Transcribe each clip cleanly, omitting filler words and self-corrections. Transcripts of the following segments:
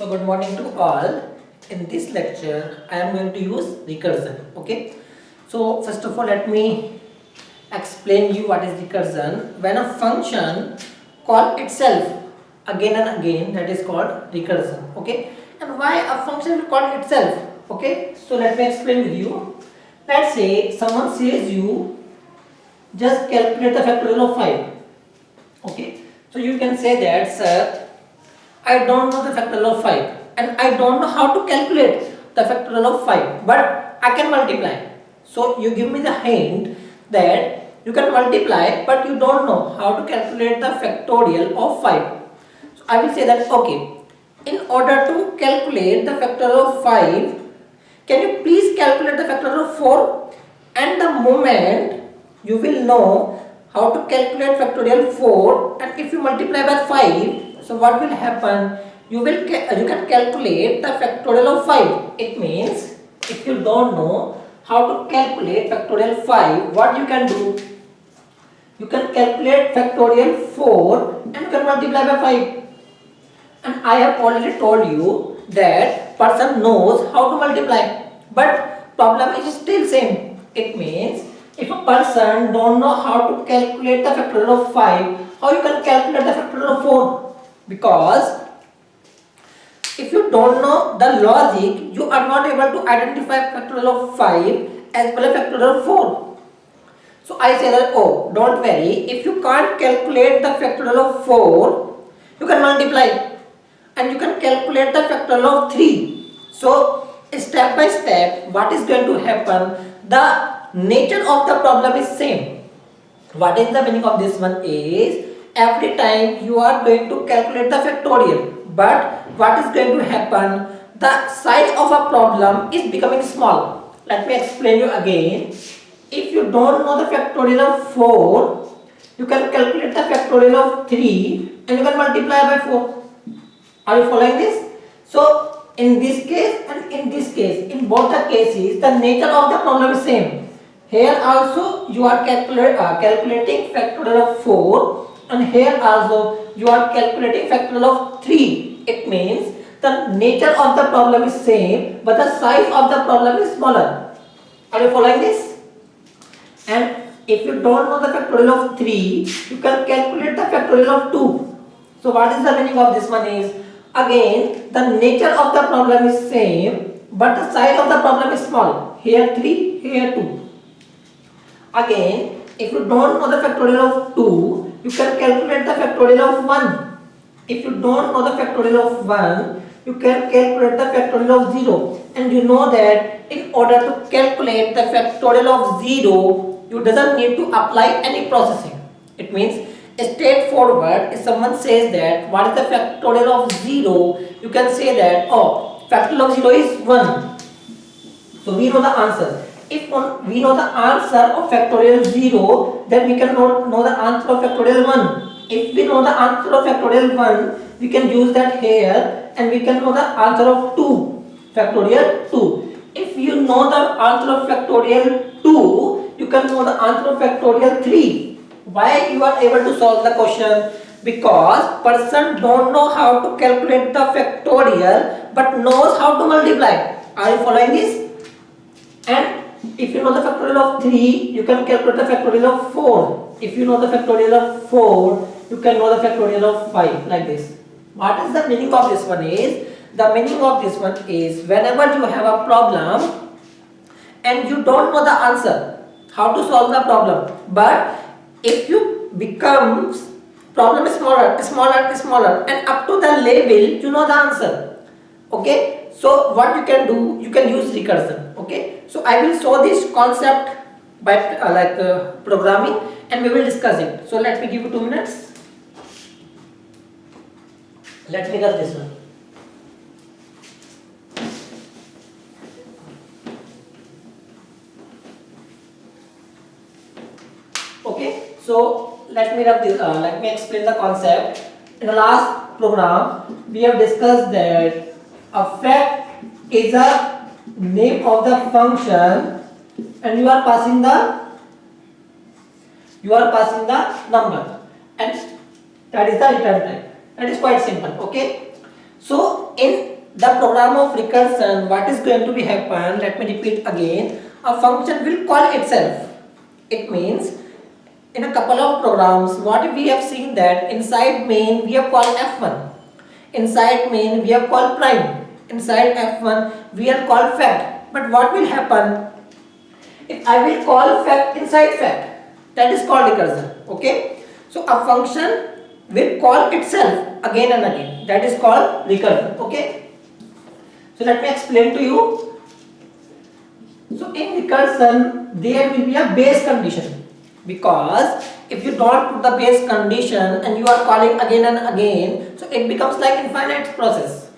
So good morning to all. In this lecture, I am going to use recursion. Okay. So first of all, let me explain you what is recursion. When a function call itself again and again, that is called recursion. Okay. And why a function will call itself? Okay. So let me explain with you. Let's say someone says you just calculate the factorial of 5. Okay. So you can say that, sir, I don't know the factorial of 5 and I don't know how to calculate the factorial of 5, but I can multiply. So you give me the hint that you can multiply but you don't know how to calculate the factorial of 5. So I will say that, okay, in order to calculate the factorial of 5, can you please calculate the factorial of 4? And the moment you will know how to calculate factorial 4, and if you multiply by 5, so what will happen? You can calculate the factorial of 5. It means if you don't know how to calculate factorial 5, what you can do? You can calculate factorial 4 and you can multiply by 5. And I have already told you that person knows how to multiply, but problem is still same. It means if a person don't know how to calculate the factorial of 5, how you can calculate the factorial of 4? Because if you don't know the logic, you are not able to identify factorial of 5 as well as factorial of 4. So I say that, oh, don't worry, if you can't calculate the factorial of 4, you can multiply and you can calculate the factorial of 3. So step by step, what is going to happen? The nature of the problem is same. What is the meaning of this one is, every time you are going to calculate the factorial, but what is going to happen? The size of a problem is becoming small. Let me explain you again. If you don't know the factorial of 4, you can calculate the factorial of 3 and you can multiply by 4. Are you following this? So in this case and in this case, in both the cases, the nature of the problem is same. Here also you are calculating factorial of 4 and here also you are calculating factorial of 3. It means the nature of the problem is same but the size of the problem is smaller. Are you following this? And if you don't know the factorial of 3, you can calculate the factorial of 2. So what is the meaning of this one is, again the nature of the problem is same but the size of the problem is small. Here 3, here 2. Again, if you don't know the factorial of 2, you can calculate the factorial of 1. If you don't know the factorial of 1, you can calculate the factorial of 0. And you know that in order to calculate the factorial of 0, you doesn't need to apply any processing. It means straightforward. If someone says that what is the factorial of 0, you can say that, oh, factorial of 0 is 1. So we know the answer. If we know the answer of factorial 0, then we can know the answer of factorial 1. If we know the answer of factorial 1, we can use that here and we can know the answer of 2, factorial 2. If you know the answer of factorial 2, you can know the answer of factorial 3. Why you are able to solve the question? Because person don't know how to calculate the factorial but knows how to multiply. Are you following this? And if you know the factorial of 3, you can calculate the factorial of 4. If you know the factorial of 4, you can know the factorial of 5, like this. What is the meaning of this one is, the meaning of this one is, whenever you have a problem and you don't know the answer, how to solve the problem, but if you becomes problem is smaller and up to the level you know the answer. Okay, so what you can do, you can use recursion. Okay, so I will show this concept by programming and we will discuss it. So let me give you 2 minutes. Let me run this one. Okay, so let me explain the concept. In the last program, we have discussed that a fact is a name of the function and you are passing the number and that is the return type. That is quite simple. Okay, so in the program of recursion, what is going to be happen, let me repeat again, a function will call itself. It means in a couple of programs what we have seen that inside main we have called f1, inside main we have called prime, inside f1 we have called fact. But what will happen if I will call fact inside fact? That is called recursion. Okay, so a function will call itself again and again, that is called recursion. Okay, so let me explain to you. So in recursion there will be a base condition, because if you don't put the base condition and you are calling again and again, so it becomes like infinite process.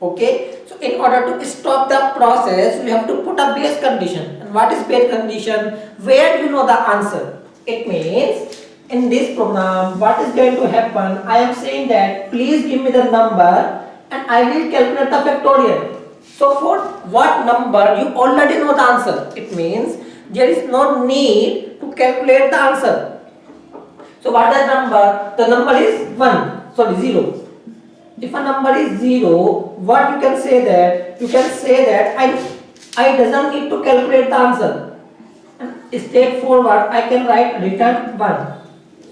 Okay, so in order to stop the process you have to put a base condition. And what is base condition? Where you know the answer. It means in this program what is going to happen, I am saying that please give me the number and I will calculate the factorial. So for what number you already know the answer, it means there is no need to calculate the answer. So what is the number? The number is 1, sorry 0. If a number is 0, what you can say that? You can say that I doesn't need to calculate the answer. And straightforward I can write return 1.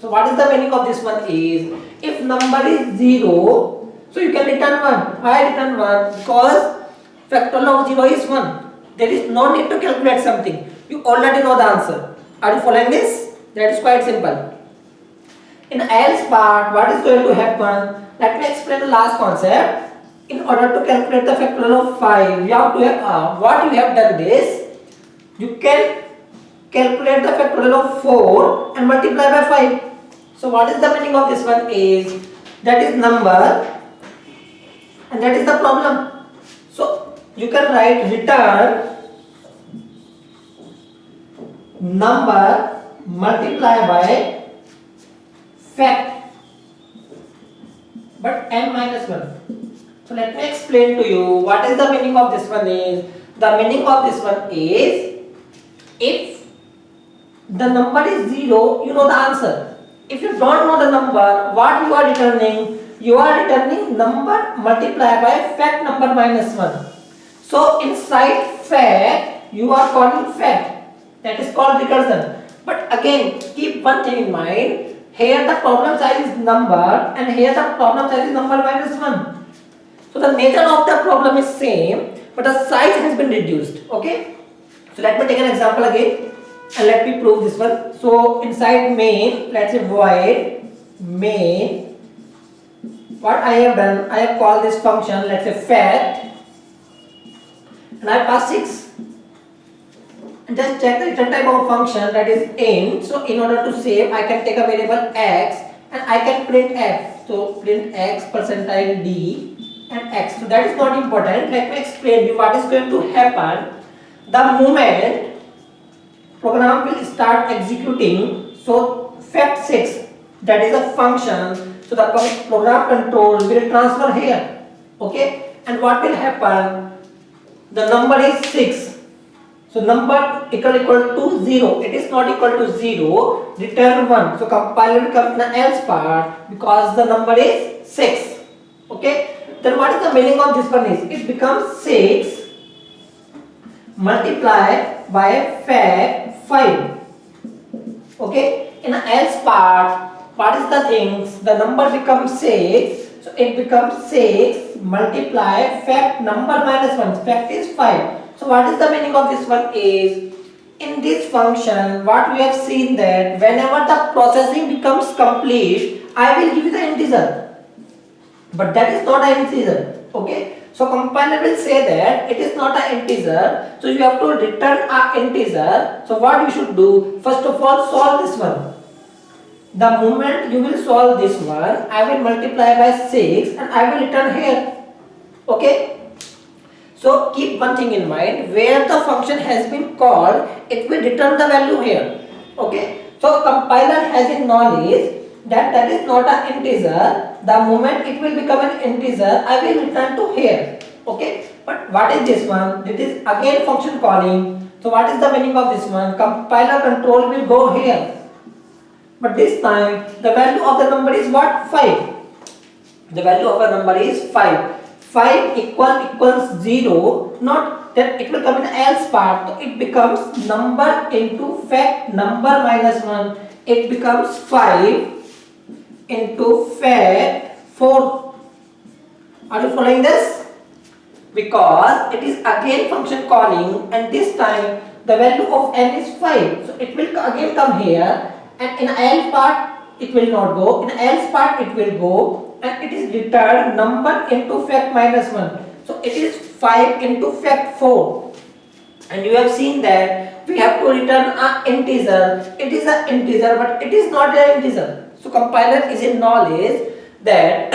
So what is the meaning of this one is, if number is 0, so you can return 1. Why return 1? Because factorial of 0 is 1. There is no need to calculate something. You already know the answer. Are you following this? That is quite simple. In else part, what is going to happen? Let me explain the last concept. In order to calculate the factorial of 5, you have to have what you have done is, you can calculate the factorial of 4 and multiply by 5. So what is the meaning of this one is, that is number and that is the problem. So you can write return number multiply by fact, but n minus 1. So let me explain to you what is the meaning of this one is. The meaning of this one is, if the number is 0, you know the answer. If you don't know the number, what you are returning? You are returning number multiplied by fact number minus 1. So inside fact, you are calling fact. That is called recursion. But again, keep one thing in mind. Here the problem size is number and here the problem size is number minus 1. So the nature of the problem is same, but the size has been reduced. Okay. So let me take an example again and let me prove this one. So inside main, let's say void main. What I have done, I have called this function, let's say fact, and I pass 6. And just check the return type of function, that is int. So in order to save, I can take a variable x and I can print f. So print x percentile d and x. So that is not important. Let me explain you what is going to happen. The moment program will start executing, so fact 6, that is a function. So the program control will transfer here. Okay, and what will happen? The number is 6. So number equal to 0. It is not equal to 0. Return 1. So compiler will come in the else part because the number is 6. Okay. Then what is the meaning of this one is? It becomes 6 multiplied by fact 5. Okay. In the else part, what is the things? The number becomes 6. So it becomes 6 multiply fact number minus 1. Fact is 5. So what is the meaning of this one is, in this function what we have seen that whenever the processing becomes complete, I will give you the integer, but that is not an integer. Okay, so compiler will say that it is not an integer, so you have to return an integer. So what you should do, first of all solve this one. The moment you will solve this one, I will multiply by 6 and I will return here. Okay. So keep one thing in mind, where the function has been called, it will return the value here. Okay. So compiler has in knowledge that that is not an integer. The moment it will become an integer, I will return to here. Okay. But what is this one? It is again function calling. So what is the meaning of this one? Compiler control will go here. But this time the value of the number is what? 5. The value of a number is 5. 5 equals 0, not that it will come in else part, so it becomes number into fact number minus 1, it becomes 5 into fact 4. Are you following this? Because it is again function calling, and this time the value of n is 5, so it will again come here, and in else part it will not go, in else part it will go, and it is returned number into fact minus 1, so it is 5 into fact 4. And you have seen that we have to return an integer. It is an integer, but it is not an integer. So compiler is in knowledge that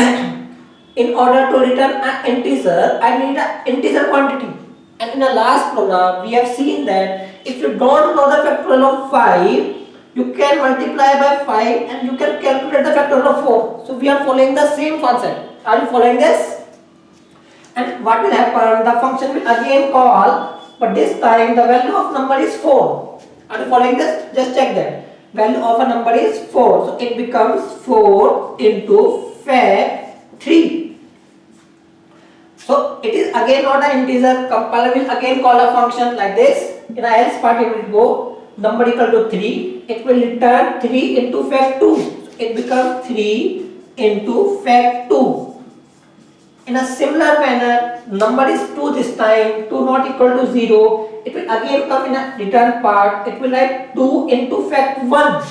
in order to return an integer, I need an integer quantity. And in the last program, we have seen that if you don't know the factorial of 5, you can multiply by 5 and you can calculate the factorial of 4. So we are following the same concept. Are you following this? And what will happen? The function will again call, but this time the value of number is 4. Are you following this? Just check that. Value of a number is 4. So it becomes 4 into fact 3. So it is again not an integer. Compiler will again call a function like this. In the else part it will go number equal to 3. It will return 3 into fact 2. So it becomes 3 into fact 2. In a similar manner, number is 2 this time, 2 not equal to 0. It will again come in a return part. It will write 2 into fact 1.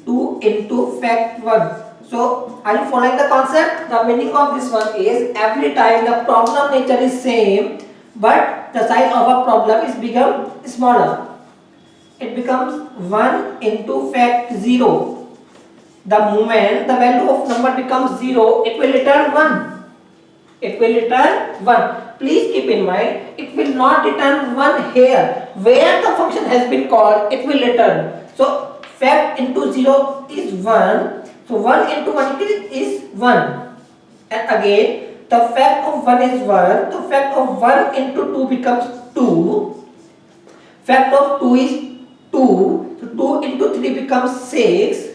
2 into fact 1. So, are you following the concept? The meaning of this one is every time the problem nature is same, but the size of a problem is become smaller. It becomes 1 into fact 0. The moment the value of number becomes 0, it will return 1. It will return 1. Please keep in mind, it will not return 1 here. Where the function has been called, it will return. So, fact into 0 is 1. So, 1 into 1 is 1. And again, the fact of 1 is 1. The fact of 1 into 2 becomes 2. Fact of 2 is 2. So, 2 into 3 becomes 6.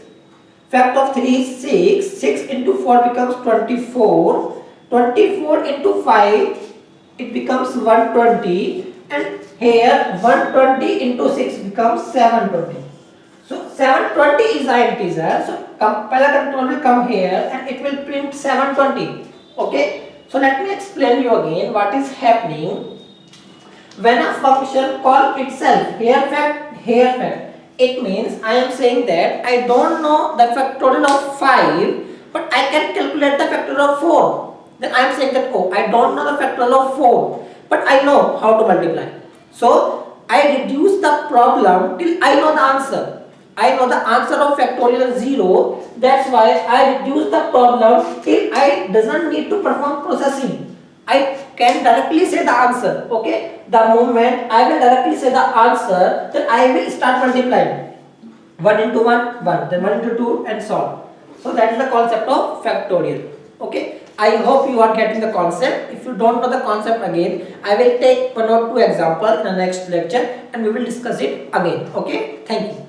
Fact of 3 is 6. 6 into 4 becomes 24. 24 into 5, it becomes 120. And here 120 into 6 becomes 720. So 720 is an integer. So compiler control will come here and it will print 720. Okay. So let me explain you again what is happening when a function call itself. Here fact, here fact. It means I am saying that I don't know the factorial of 5, but I can calculate the factorial of 4. Then I am saying that, oh, I don't know the factorial of 4, but I know how to multiply. So I reduce the problem till I know the answer. I know the answer of factorial 0. That's why I reduce the problem till I doesn't need to perform processing. I can directly say the answer. Okay. The moment I will directly say the answer, then I will start multiplying. 1 into 1, 1. Then 1 into 2 and so on. So that is the concept of factorial. Okay. I hope you are getting the concept. If you don't know the concept again, I will take 1 or 2 examples in the next lecture and we will discuss it again. Okay. Thank you.